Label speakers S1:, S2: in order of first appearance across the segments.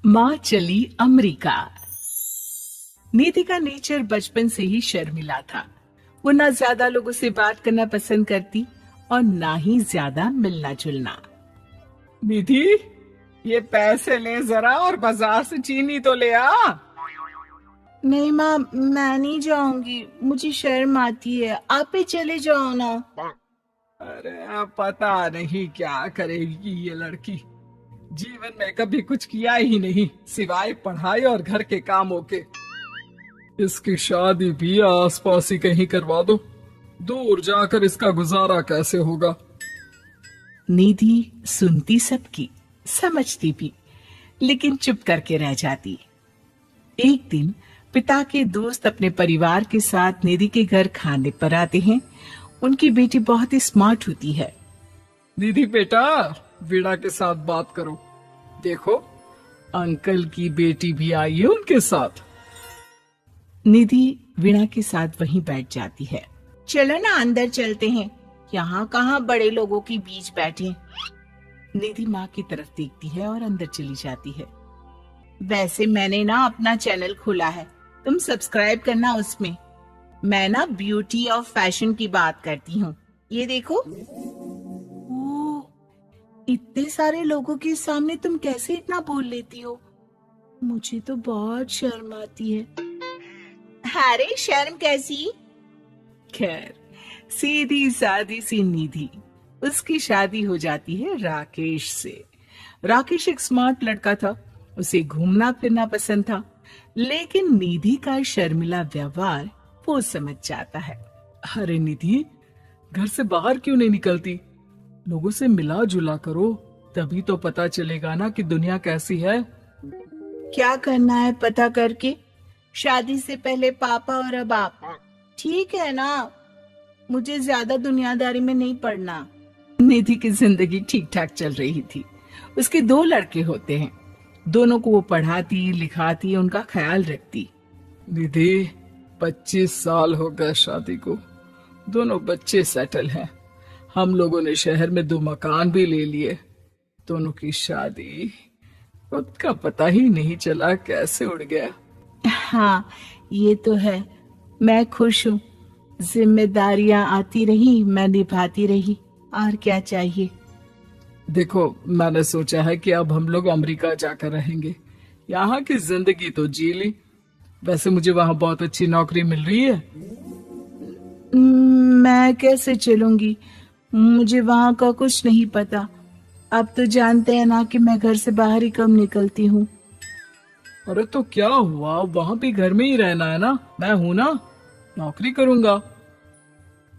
S1: माँ चली अमेरिका। निधि का नेचर बचपन से ही शर्मिला था। वो ना ज्यादा लोगों से बात करना पसंद करती और ना ही ज्यादा मिलना जुलना।
S2: निधि, ये पैसे ले जरा और बाजार से चीनी तो ले आ।
S3: नहीं माँ, मैं नहीं जाऊंगी, मुझे शर्म आती है। आप ही चले जाओ ना।
S2: अरे अब पता नहीं क्या करेगी ये लड़की। जीवन में कभी कुछ किया ही नहीं सिवाय पढ़ाई और घर के कामों के। इसकी शादी भी आसपास ही कहीं करवा दो। दूर जाकर इसका गुजारा कैसे होगा।
S1: निधि सुनती सबकी, समझती भी, लेकिन चुप करके रह जाती। एक दिन पिता के दोस्त अपने परिवार के साथ निधि के घर खाने पर आते हैं। उनकी बेटी बहुत ही स्मार्ट होती है।
S2: निधि बेटा, वीणा के साथ बात करो। देखो, अंकल की बेटी भी आई है उनके साथ।
S1: निधि वीणा के साथ वहीं बैठ जाती है।
S3: चलो ना अंदर चलते हैं, यहाँ कहाँ बड़े लोगों के बीच बैठे।
S1: निधि माँ की तरफ देखती है और अंदर चली जाती है।
S3: वैसे मैंने ना अपना चैनल खोला है, तुम सब्सक्राइब करना उसमें। मैं ना ब्यूटी और फैशन की बात करती हूँ। ये देखो।
S1: ओ, इतने सारे लोगों के सामने तुम कैसे इतना बोल लेती हो? मुझे तो बहुत शर्म आती है।
S3: अरे शर्म कैसी।
S1: खैर, सीधी सादी सी निधि, उसकी शादी हो जाती है राकेश से। राकेश एक स्मार्ट लड़का था। उसे घूमना फिरना पसंद था, लेकिन निधि का शर्मिला व्यवहार वो समझ जाता है।
S2: अरे निधि, घर से बाहर क्यों नहीं निकलती? लोगों से मिला जुला करो, तभी तो पता चलेगा ना कि दुनिया कैसी है।
S3: क्या करना है पता करके? शादी से पहले पापा और अब आप। ठीक है ना, मुझे ज्यादा दुनियादारी में नहीं पड़ना।
S1: निधि की जिंदगी ठीक ठाक चल रही थी। उसके 2 लड़के होते हैं। दोनों को वो पढ़ाती लिखाती, उनका ख्याल रखती।
S2: निधि, 25 साल हो गए शादी को। दोनों बच्चे सेटल हैं। हम लोगों ने शहर में 2 मकान भी ले लिए। दोनों की शादी, वक्त का पता ही नहीं चला कैसे उड़ गया।
S3: हाँ, ये तो है। मैं खुश हूँ। जिम्मेदारियां आती रही, मैं निभाती रही, और क्या चाहिए।
S2: देखो, मैंने सोचा है कि अब हम लोग अमेरिका जाकर रहेंगे। यहाँ की जिंदगी तो जी ली। वैसे मुझे वहाँ बहुत अच्छी नौकरी मिल रही है।
S3: मैं कैसे चलूंगी? मुझे वहाँ का कुछ नहीं पता। आप तो जानते हैं ना कि मैं घर से बाहर ही कम निकलती हूँ।
S2: अरे तो क्या हुआ, वहाँ भी घर में ही रहना है ना। मैं हूँ ना, नौकरी करूंगा।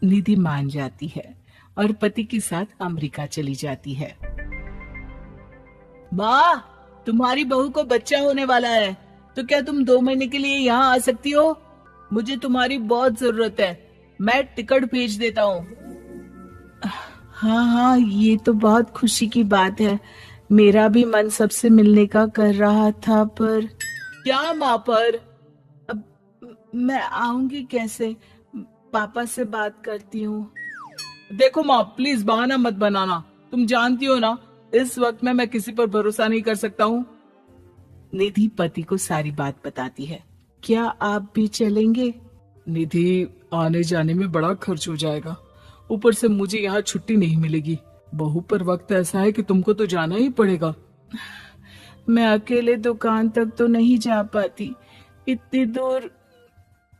S1: निधि मान जाती है और पति के साथ अमेरिका चली जाती है।
S3: माँ, तुम्हारी बहू को बच्चा होने वाला है, तो क्या तुम 2 महीने के लिए यहाँ आ सकती हो? मुझे तुम्हारी बहुत जरूरत है। मैं टिकट भेज देता हूँ। हाँ हाँ, ये तो बहुत खुशी की बात है। मेरा भी मन सबसे मिलने का कर रहा था, पर क्या माँ? पर अब मैं आऊंगी कैसे? पापा से बात करती हूँ।
S2: देखो माँ, प्लीज बहाना मत बनाना। तुम जानती हो ना, इस वक्त में मैं किसी पर भरोसा नहीं कर सकता हूँ।
S1: निधि पति को सारी बात बताती है। क्या आप भी चलेंगे?
S2: निधि, आने जाने में बड़ा खर्च हो जाएगा। ऊपर से मुझे यहाँ छुट्टी नहीं मिलेगी। बहू पर वक्त ऐसा है कि तुमको तो जाना ही पड़ेगा।
S3: मैं अकेले दुकान तक तो नहीं जा पाती। इतनी दूर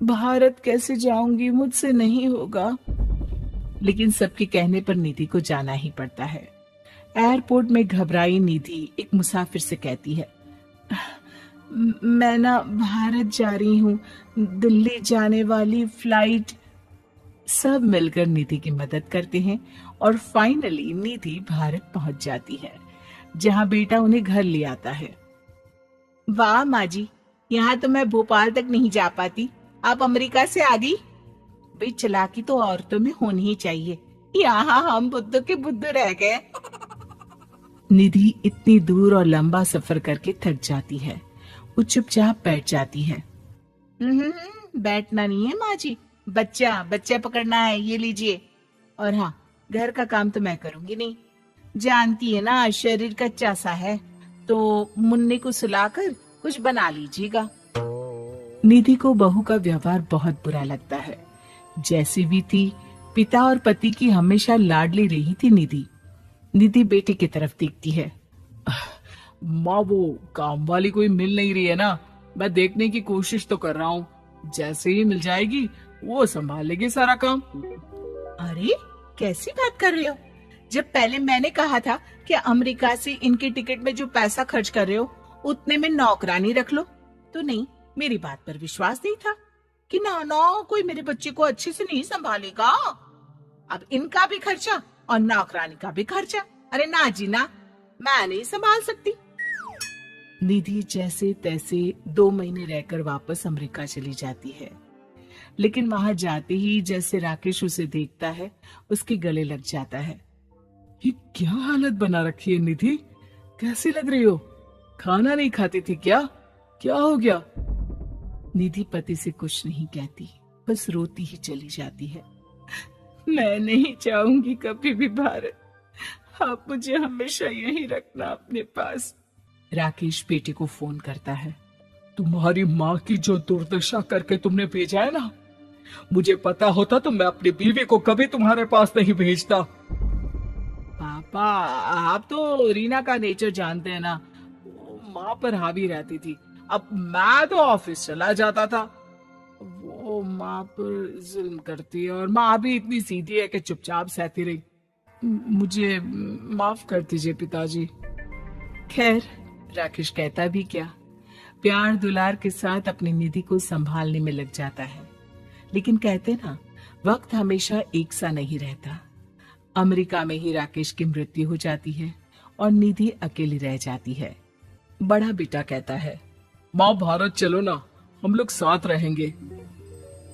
S3: भारत कैसे जाऊंगी? मुझसे नहीं होगा।
S1: लेकिन सबके कहने पर निधि को जाना ही पड़ता है। एयरपोर्ट में घबराई निधि एक मुसाफिर से कहती है,
S3: मैं ना भारत जा रही हूँ, दिल्ली जाने वाली फ्लाइट।
S1: सब मिलकर निधि की मदद करते हैं और फाइनली निधि भारत पहुंच जाती है, जहां बेटा उन्हें घर ले आता है।
S3: वाह माँ जी, यहाँ तो मैं भोपाल तक नहीं जा पाती, आप अमेरिका से आ गई। भाई, चालाकी तो औरतों में होनी ही चाहिए। यहाँ हम बुद्धू के बुद्धू रह गए।
S1: निधि इतनी दूर और लंबा सफर करके थक जाती है। वो चुपचाप बैठ जाती है।
S3: बैठना नहीं है माँ जी, बच्चा बच्चा पकड़ना है, ये लीजिए। और हाँ, घर का काम तो मैं करूंगी नहीं, जानती है ना, शरीर कच्चा सा है।
S1: तो मुन्नी को सुलाकर कुछ बना लीजिएगा। निधि को बहू का व्यवहार बहुत बुरा लगता है। जैसी भी थी, पिता और पति की हमेशा लाडली रही थी निधि। निधि बेटे की तरफ देखती है।
S2: माँ, वो काम वाली कोई मिल नहीं रही है ना, मैं देखने की कोशिश तो कर रहा हूँ। जैसे ही मिल जाएगी वो संभाल लेगी सारा काम।
S1: अरे कैसी बात कर रहे हो? जब पहले मैंने कहा था कि अमेरिका से इनके टिकट में जो पैसा खर्च कर रहे हो उतने में नौकरानी रख लो, तो नहीं, मेरी बात पर विश्वास नहीं था कि ना कोई मेरे बच्चे को अच्छे से नहीं संभालेगा। अब इनका भी खर्चा और नौकरानी का भी खर्चा। अरे ना जी ना, मैं नहीं संभाल सकती। निधि जैसे तैसे 2 महीने रहकर वापस अमेरिका चली जाती है, लेकिन वहां जाते ही जैसे राकेश उसे देखता है, उसके गले लग जाता है।
S2: ये क्या हालत बना रखी है निधि, कैसी लग रही हो? खाना नहीं खाती थी क्या? क्या हो गया?
S1: निधि पति से कुछ नहीं कहती, बस रोती ही चली जाती है। मैं नहीं चाहूंगी कभी भी भारत, आप मुझे हमेशा यहीं रखना अपने पास। राकेश बेटे को फोन करता है।
S2: तुम्हारी माँ की जो दुर्दशा करके तुमने भेजा है ना, मुझे पता होता तो मैं अपनी बीवी को कभी तुम्हारे पास नहीं भेजता।
S1: पापा, आप तो रीना का नेचर जानते हैं ना, वो माँ पर हावी रहती थी।
S2: अब मैं तो ऑफिस चला जाता था,
S1: वो माँ पर
S2: जुल्म करती है, और माँ भी इतनी सीधी है कि चुपचाप सहती रही। मुझे माफ कर दीजिए पिताजी।
S1: खैर, राकेश कहता भी क्या, प्यार दुलार के साथ अपनी निधि को संभालने में लग जाता है। लेकिन कहते ना, वक्त हमेशा एक सा नहीं रहता। अमेरिका में ही राकेश की मृत्यु हो जाती है और निधि अकेली रह जाती है। बड़ा बेटा कहता है,
S2: माँ भारत चलो ना, हम लोग साथ रहेंगे।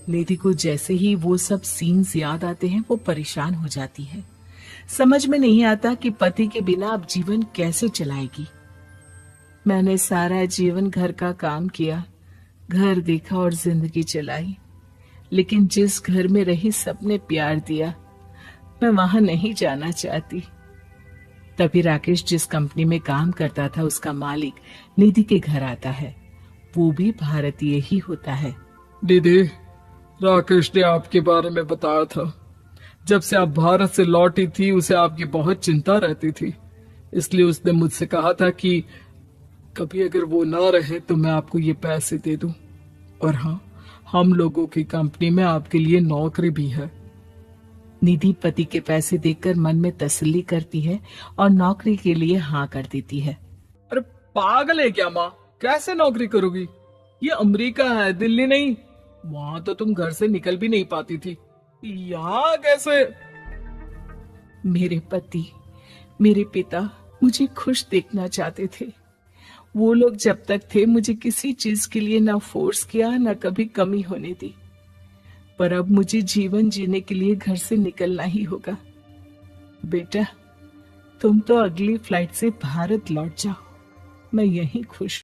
S1: निधि को जैसे ही वो सब सीन्स याद आते हैं, वो परेशान हो जाती है। समझ में नहीं आता कि पति के बिना अब जीवन कैसे चलाएगी। मैंने सारा जीवन घर का काम किया, घर देखा और जिंदगी चलाई, लेकिन जिस घर में रही सबने प्यार दिया, मैं वहां नहीं जाना चाहती। तभी राकेश जिस कंपनी में काम करता था, उसका मालिक निधि के घर आता है। वो भी भारतीय ही होता है।
S2: दीदी, राकेश ने आपके बारे में बताया था। जब से आप भारत से लौटी थी, उसे आपकी बहुत चिंता रहती थी, इसलिए उसने मुझसे कहा था कि कभी अगर वो ना रहे तो मैं आपको ये पैसे दे दूं। और हाँ, हम लोगों की कंपनी में आपके लिए नौकरी भी है।
S1: निधि पति के पैसे देखकर मन में तसल्ली करती है और नौकरी के लिए हाँ कर देती है।
S2: अरे पागल है क्या माँ, कैसे नौकरी करोगी? ये अमेरिका है, दिल्ली नहीं। वहां तो तुम घर से निकल भी नहीं पाती थी, यहाँ कैसे?
S1: मेरे पति, मेरे पिता मुझे खुश देखना चाहते थे। वो लोग जब तक थे, मुझे किसी चीज के लिए ना फोर्स किया, ना कभी कमी होने दी। पर अब मुझे जीवन जीने के लिए घर से निकलना ही होगा। बेटा, तुम तो अगली फ्लाइट से भारत लौट जाओ, मैं यहीं खुश